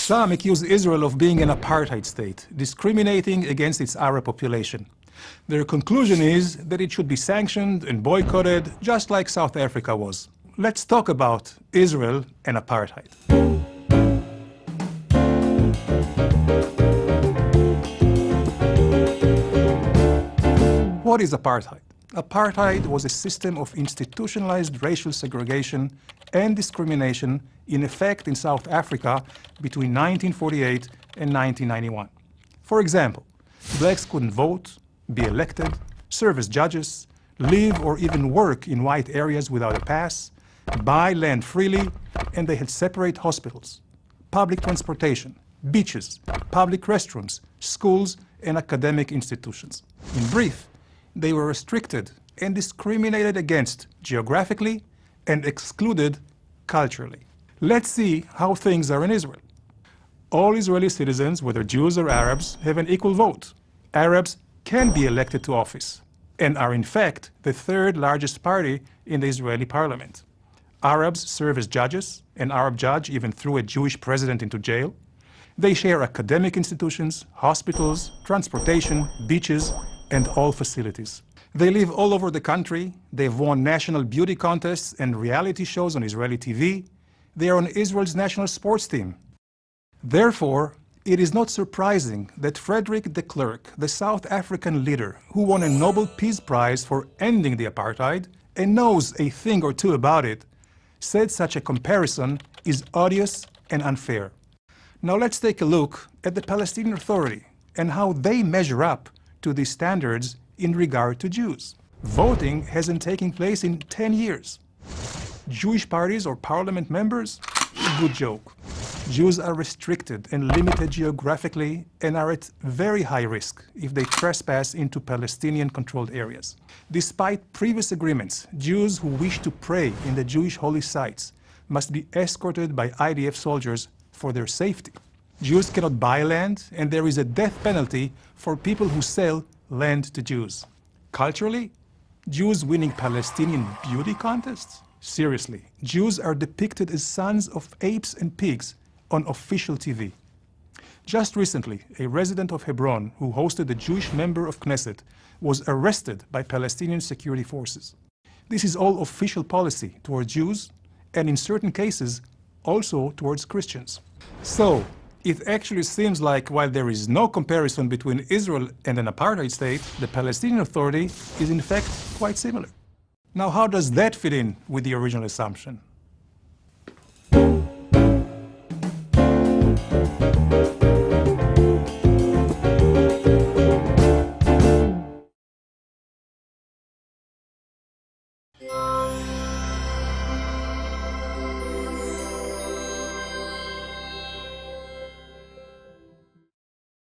Some accuse Israel of being an apartheid state, discriminating against its Arab population. Their conclusion is that it should be sanctioned and boycotted, just like South Africa was. Let's talk about Israel and apartheid. What is apartheid? Apartheid was a system of institutionalized racial segregation and discrimination in effect in South Africa between 1948 and 1991. For example, blacks couldn't vote, be elected, serve as judges, live or even work in white areas without a pass, buy land freely, and they had separate hospitals, public transportation, beaches, public restrooms, schools, and academic institutions. In brief, they were restricted and discriminated against geographically and excluded culturally. Let's see how things are in Israel. All Israeli citizens, whether Jews or Arabs, have an equal vote. Arabs can be elected to office and are in fact the third largest party in the Israeli parliament. Arabs serve as judges. An Arab judge even threw a Jewish president into jail. They share academic institutions, hospitals, transportation, beaches, and all facilities. They live all over the country. They've won national beauty contests and reality shows on Israeli TV. They are on Israel's national sports team. Therefore, it is not surprising that Frederick de Klerk, the South African leader who won a Nobel Peace Prize for ending the apartheid and knows a thing or two about it, said such a comparison is odious and unfair. Now let's take a look at the Palestinian Authority and how they measure up to these standards in regard to Jews. Voting hasn't taken place in 10 years. Jewish parties or parliament members? A good joke. Jews are restricted and limited geographically and are at very high risk if they trespass into Palestinian-controlled areas. Despite previous agreements, Jews who wish to pray in the Jewish holy sites must be escorted by IDF soldiers for their safety. Jews cannot buy land, and there is a death penalty for people who sell land to Jews. Culturally, Jews winning Palestinian beauty contests? Seriously, Jews are depicted as sons of apes and pigs on official TV. Just recently, a resident of Hebron who hosted a Jewish member of Knesset was arrested by Palestinian security forces. This is all official policy towards Jews, and in certain cases, also towards Christians. So, it actually seems like while there is no comparison between Israel and an apartheid state, the Palestinian Authority is in fact quite similar. Now, how does that fit in with the original assumption?